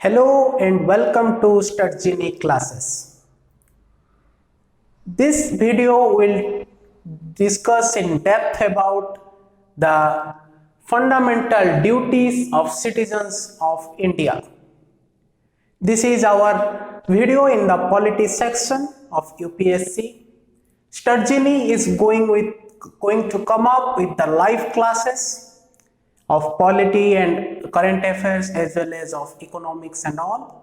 Hello and welcome to StudGenie classes. This video will discuss in depth about the fundamental duties of citizens of India. This is our video in the polity section of UPSC. StudGenie is going to come up with the live classes of polity and current affairs as well as of economics and all.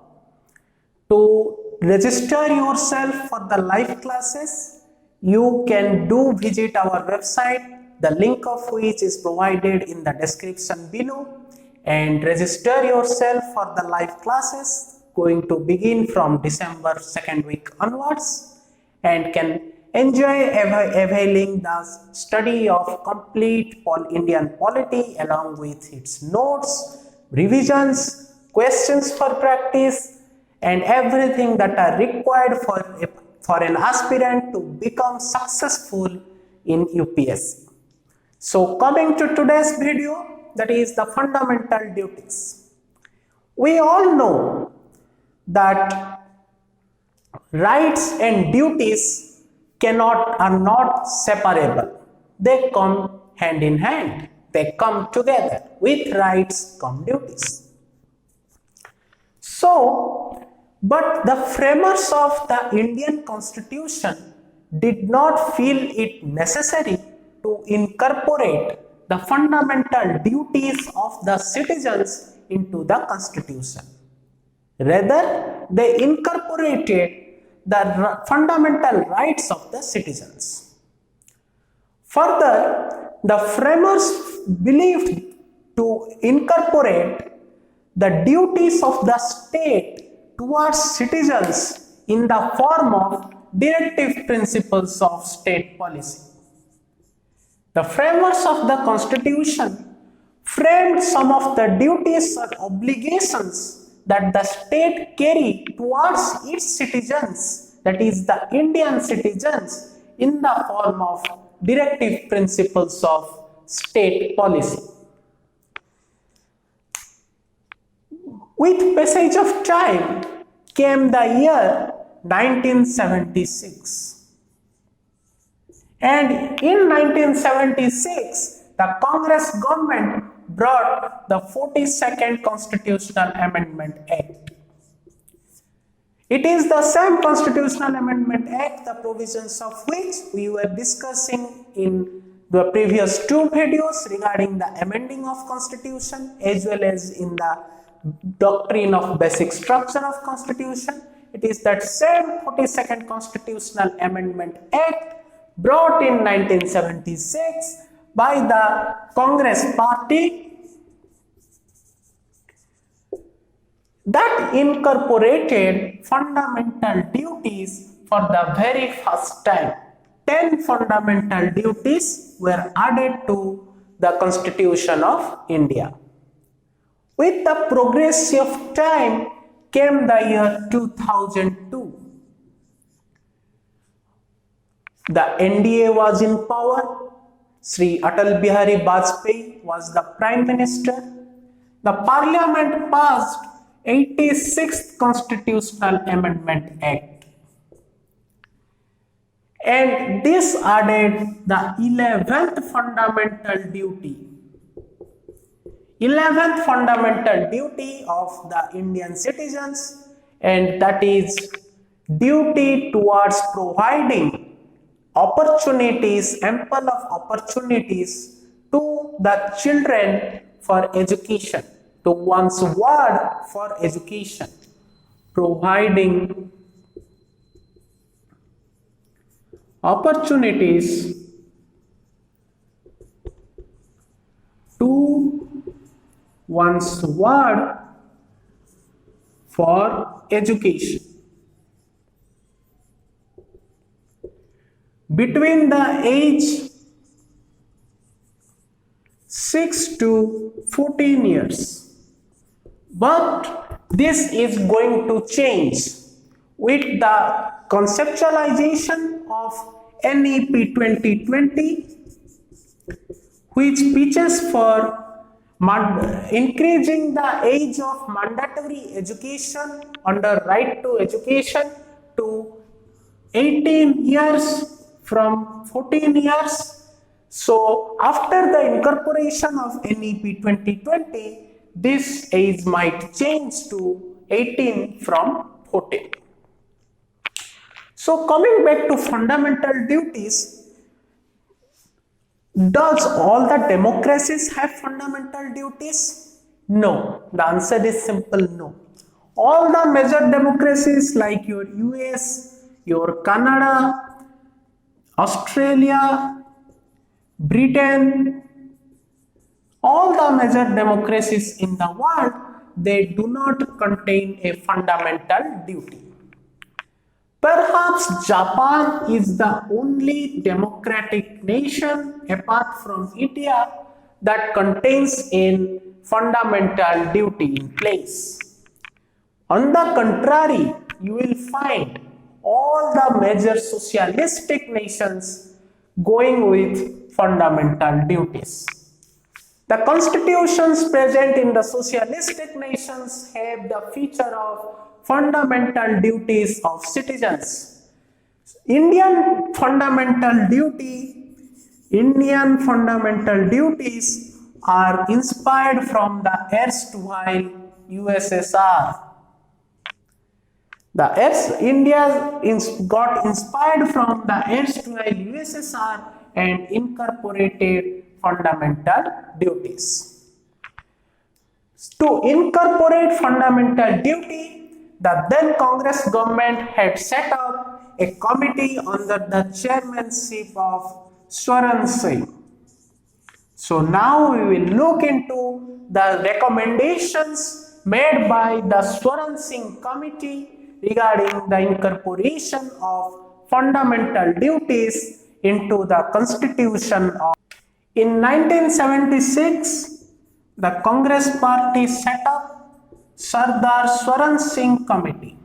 To register yourself for the live classes, you can visit our website, the link of which is provided in the description below, and register yourself for the live classes going to begin from December 2nd week onwards, and can enjoy availing the study of complete Indian polity along with its notes, revisions, questions for practice, and everything that are required for an aspirant to become successful in UPSC. So coming to today's video, that is the fundamental duties. We all know that rights and duties are not separable. They come hand in hand. They come together. With rights come duties. But the framers of the Indian Constitution did not feel it necessary to incorporate the fundamental duties of the citizens into the Constitution. Rather, they incorporated the fundamental rights of the citizens. Further, the framers believed to incorporate the duties of the state towards citizens in the form of directive principles of state policy. The framers of the Constitution framed some of the duties or obligations that the state carry towards its citizens, that is the Indian citizens, in the form of directive principles of state policy. With passage of time came the year 1976. And in 1976, the Congress government brought the 42nd Constitutional Amendment Act. It is the same Constitutional Amendment Act, the provisions of which we were discussing in the previous two videos regarding the amending of Constitution as well as in the doctrine of basic structure of Constitution. It is that same 42nd Constitutional Amendment Act brought in 1976 by the Congress party that incorporated fundamental duties for the very first time. 10 fundamental duties were added to the Constitution of India. With the progress of time came the year 2002. The NDA was in power. Sri Atal Bihari Vajpayee was the Prime Minister. The Parliament passed 86th Constitutional Amendment Act. And this added the 11th fundamental duty. 11th fundamental duty of the Indian citizens, and that is duty towards providing opportunities, ample of opportunities to the children for education, to one's word for education, providing opportunities to one's word for education. Between the age 6 to 14 years. But this is going to change with the conceptualization of NEP 2020, which pitches for increasing the age of mandatory education under right to education to 18 years from 14 years. So after the incorporation of NEP 2020, this age might change to 18 from 14. So coming back to fundamental duties, does all the democracies have fundamental duties? No. The answer is simple no. All the major democracies like your US, your Canada, Australia, Britain, all the major democracies in the world, they do not contain a fundamental duty. Perhaps Japan is the only democratic nation apart from India that contains a fundamental duty in place. On the contrary, you will find all the major socialistic nations going with fundamental duties. The constitutions present in the socialistic nations have the feature of fundamental duties of citizens. Indian fundamental duties are inspired from the erstwhile USSR. India got inspired from the erstwhile USSR and incorporated fundamental duties. To incorporate fundamental duty, the then Congress government had set up a committee under the chairmanship of Swaran Singh. So now we will look into the recommendations made by the Swaran Singh committee regarding the incorporation of fundamental duties into the constitution of. In 1976, the Congress party set up Sardar Swaran Singh Committee.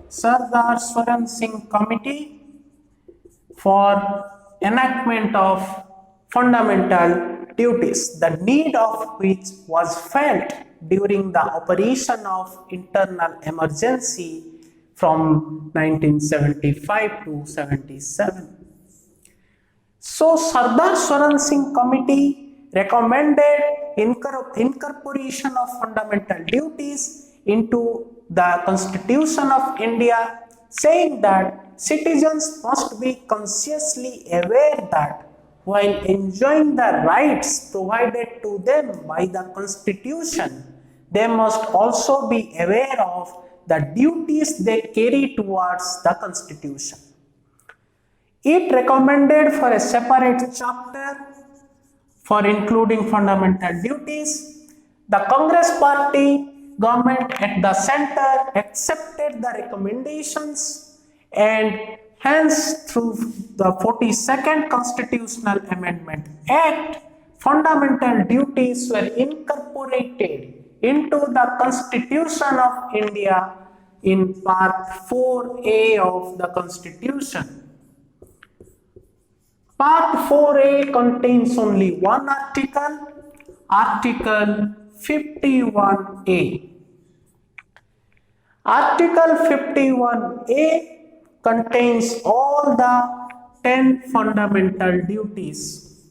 Sardar Swaran Singh Committee for enactment of fundamental duties, the need of which was felt during the operation of internal emergency from 1975 to 77. So Sardar Swaran Singh Committee recommended incorporation of fundamental duties into the Constitution of India, saying that citizens must be consciously aware that while enjoying the rights provided to them by the Constitution, they must also be aware of the duties they carry towards the Constitution. It recommended for a separate chapter for including fundamental duties. The Congress party government at the center accepted the recommendations, and hence through the 42nd Constitutional Amendment Act, fundamental duties were incorporated into the Constitution of India in Part 4A of the Constitution. Part 4A contains only one article, Article 51A. Article 51A contains all the 10 fundamental duties.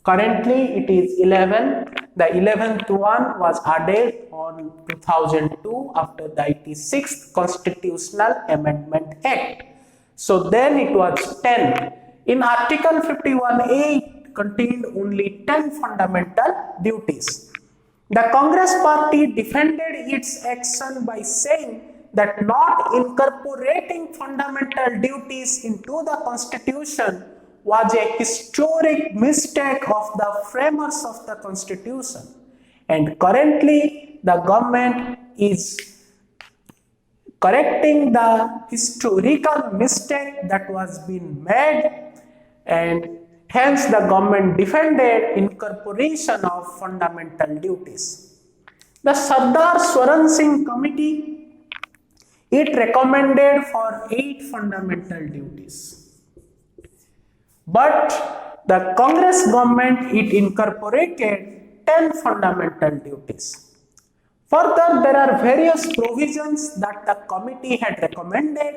Currently it is 11. The 11th one was added on 2002 after the 86th Constitutional Amendment Act. So then it was 10. In Article 51A, it contained only 10 fundamental duties. The Congress party defended its action by saying that not incorporating fundamental duties into the Constitution was a historic mistake of the framers of the Constitution, and currently the government is correcting the historical mistake that was being made, and hence the government defended incorporation of fundamental duties. The Sardar Swaran Singh Committee, it recommended for 8 fundamental duties. But the Congress government, it incorporated 10 fundamental duties. Further, there are various provisions that the committee had recommended,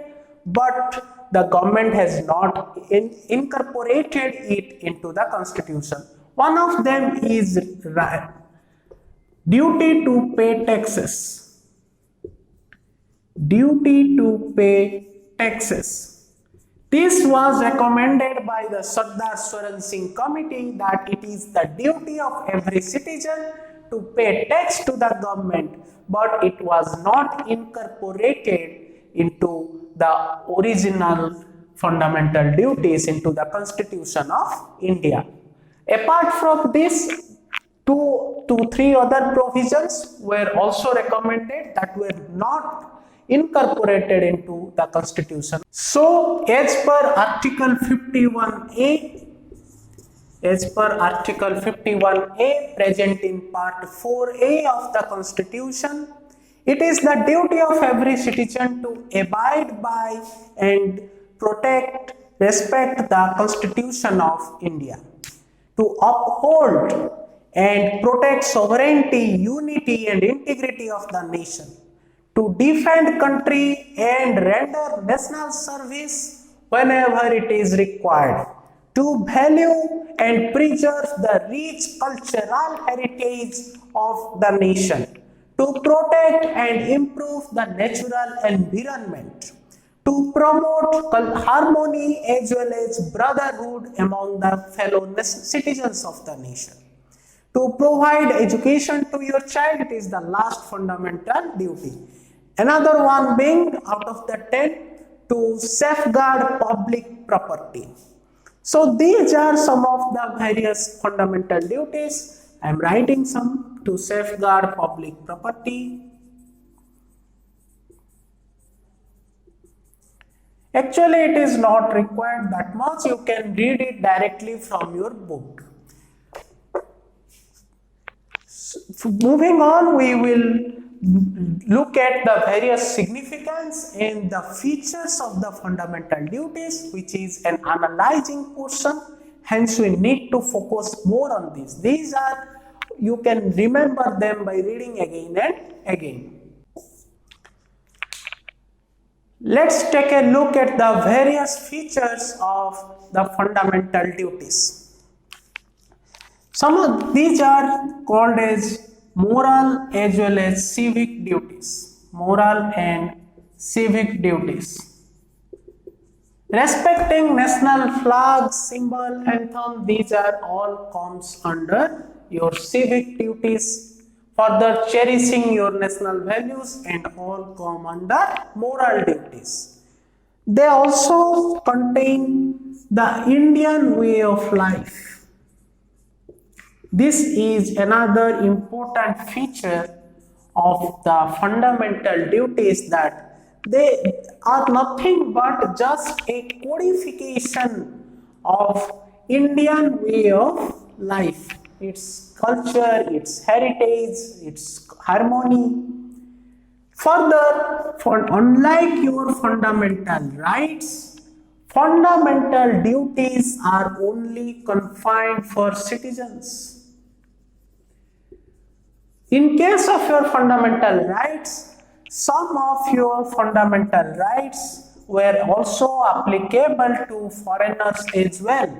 but the government has not incorporated it into the constitution. One of them is duty to pay taxes. Duty to pay taxes. This was recommended by the Sardar Swaran Singh committee that it is the duty of every citizen to pay tax to the government, but it was not incorporated into the original fundamental duties into the Constitution of India. Apart from this, two to three other provisions were also recommended that were not incorporated into the constitution. So, as per Article 51A, present in Part 4A of the Constitution, it is the duty of every citizen to abide by and respect the Constitution of India, to uphold and protect sovereignty, unity and integrity of the nation, to defend country and render national service whenever it is required, to value and preserve the rich cultural heritage of the nation, to protect and improve the natural environment, to promote harmony as well as brotherhood among the fellow citizens of the nation, to provide education to your child. It is the last fundamental duty. Another one being out of the 10, to safeguard public property. So these are some of the various fundamental duties. I am writing some: to safeguard public property. Actually, it is not required that much. You can read it directly from your book. So moving on, we will look at the various significance and the features of the fundamental duties, which is an analyzing portion. Hence, we need to focus more on this. These are, you can remember them by reading again and again. Let's take a look at the various features of the fundamental duties. Some of these are called as moral as well as civic duties. Moral and civic duties. Respecting national flag, symbol, anthem, these are all comes under your civic duties. Further, cherishing your national values and all come under moral duties. They also contain the Indian way of life. This is another important feature of the fundamental duties, that they are nothing but just a codification of Indian way of life, its culture, its heritage, its harmony. Further, unlike your fundamental rights, fundamental duties are only confined for citizens. In case of your fundamental rights, some of your fundamental rights were also applicable to foreigners as well,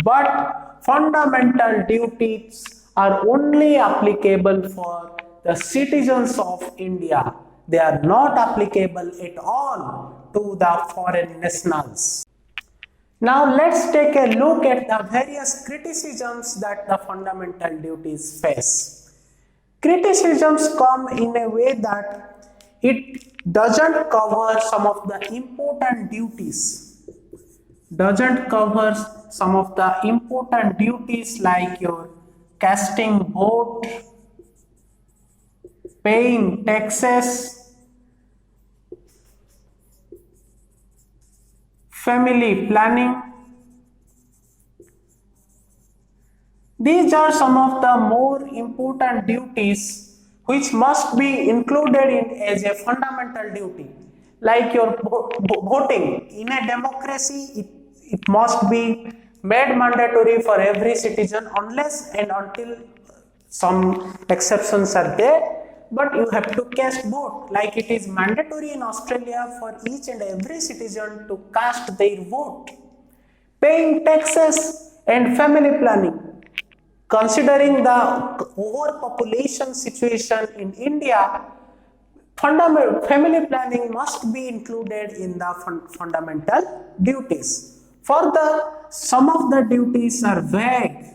but fundamental duties are only applicable for the citizens of India. They are not applicable at all to the foreign nationals. Now let's take a look at the various criticisms that the fundamental duties face. Criticisms come in a way that it doesn't cover some of the important duties. Doesn't cover some of the important duties like your casting vote, paying taxes, family planning. These are some of the more important duties which must be included in as a fundamental duty. Like your voting. In a democracy, it must be made mandatory for every citizen unless and until Some exceptions are there, but you have to cast vote. Like it is mandatory in Australia for each and every citizen to cast their vote. Paying taxes and family planning. Considering the overpopulation situation in India, family planning must be included in the fundamental duties. Further, some of the duties are vague,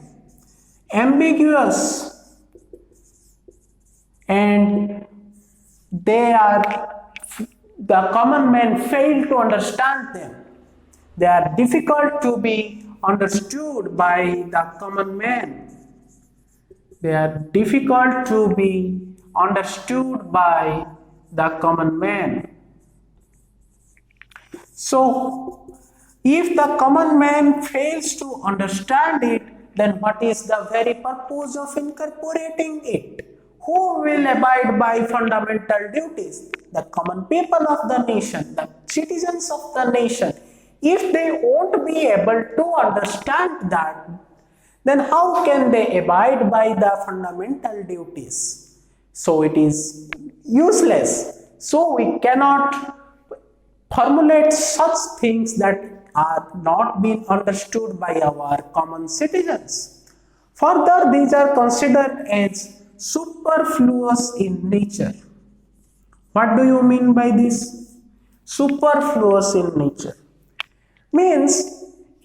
ambiguous, and the common man fail to understand them. They are difficult to be understood by the common man. They are difficult to be understood by the common man. So, if the common man fails to understand it, then what is the very purpose of incorporating it? Who will abide by fundamental duties? The common people of the nation, the citizens of the nation. If they won't be able to understand that, then how can they abide by the fundamental duties? So it is useless. So we cannot formulate such things that are not being understood by our common citizens. Further, these are considered as superfluous in nature. What do you mean by this? Superfluous in nature means,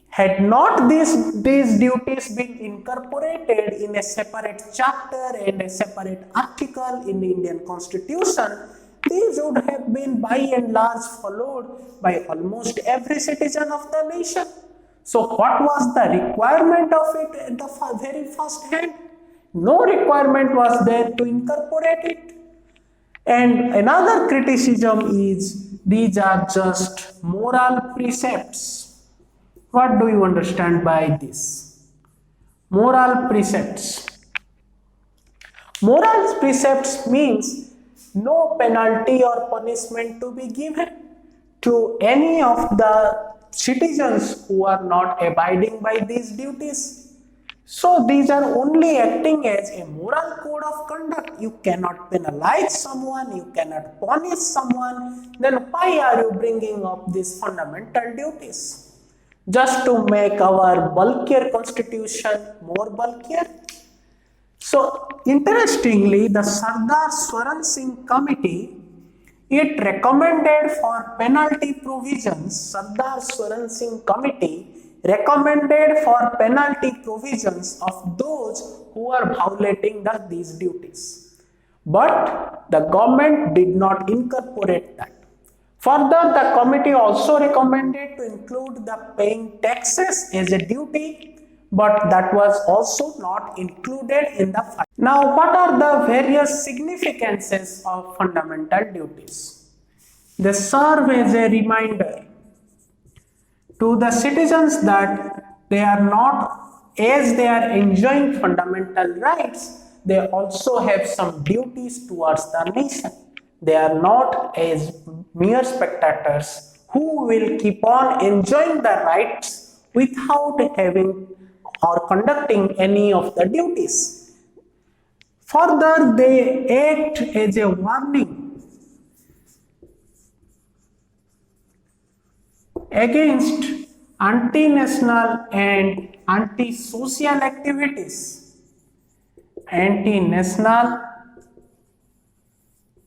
had not these duties been incorporated in a separate chapter and a separate article in the Indian Constitution, these would have been by and large followed by almost every citizen of the nation. So what was the requirement of it at the very first hand? No requirement was there to incorporate it. And another criticism is, these are just moral precepts. What do you understand by this? Moral precepts. Moral precepts means no penalty or punishment to be given to any of the citizens who are not abiding by these duties. So these are only acting as a moral code of conduct. You cannot penalize someone, you cannot punish someone. Then why are you bringing up these fundamental duties? Just to make our bulkier constitution more bulkier? So interestingly, the Sardar Swaran Singh committee, it recommended for penalty provisions. Sardar Swaran Singh committee recommended for penalty provisions of those who are violating these duties. But the government did not incorporate that. Further, the committee also recommended to include the paying taxes as a duty, but that was also not included in the file. Now, what are the various significances of fundamental duties? They serve as a reminder to the citizens that they are not, as they are enjoying fundamental rights, they also have some duties towards the nation. They are not as mere spectators who will keep on enjoying the rights without having or conducting any of the duties. Further, they act as a warning against anti-national and anti-social activities. Anti-national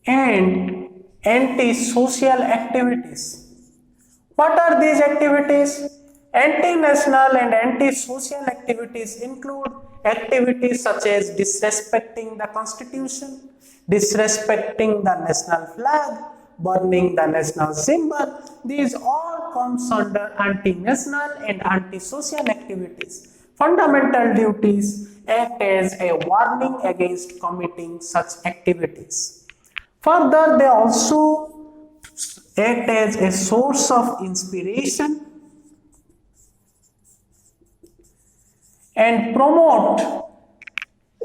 and anti-social activities. What are these activities? Anti-national and anti-social activities include activities such as disrespecting the constitution, disrespecting the national flag, burning the national symbol. These all comes under anti-national and anti-social activities. Fundamental duties act as a warning against committing such activities. Further, they also act as a source of inspiration and promote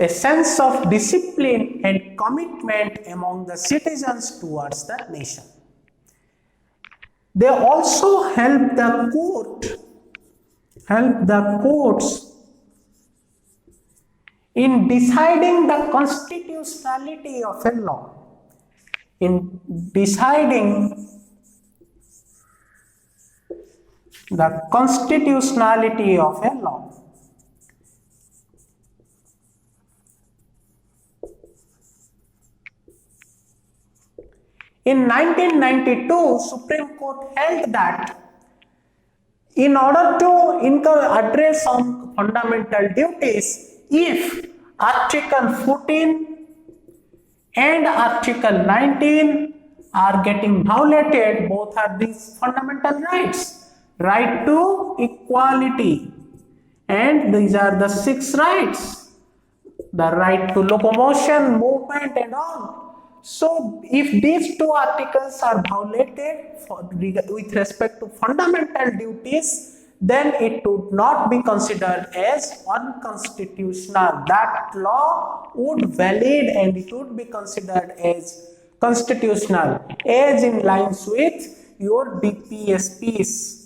a sense of discipline and commitment among the citizens towards the nation. They also help the courts In deciding the constitutionality of a law, in deciding the constitutionality of a law, in 1992, Supreme Court held that in order to address some fundamental duties, if Article 14 and Article 19 are getting violated, both are these fundamental rights, right to equality, and these are the 6 rights, the right to locomotion, movement and all. So, if these 2 articles are violated with respect to fundamental duties, then it would not be considered as unconstitutional. That law would valid and it would be considered as constitutional, as in lines with your DPSPs.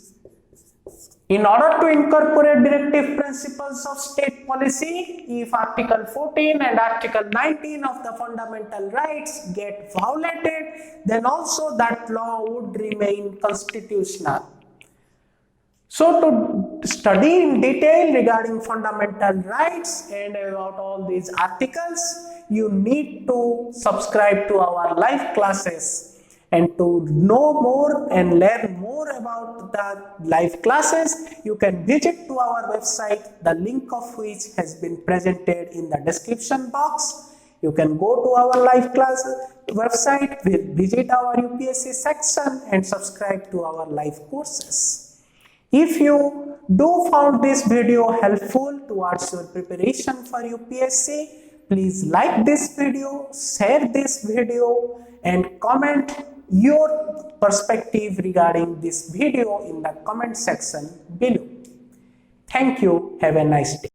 In order to incorporate directive principles of state policy, if Article 14 and Article 19 of the fundamental rights get violated, then also that law would remain constitutional. So, to study in detail regarding fundamental rights and about all these articles, you need to subscribe to our live classes. And to know more and learn more about the live classes, you can visit to our website, the link of which has been presented in the description box. You can go to our live class website, visit our UPSC section and subscribe to our live courses. If you do found this video helpful towards your preparation for UPSC, please like this video, share this video and comment your perspective regarding this video in the comment section below. Thank you. Have a nice day.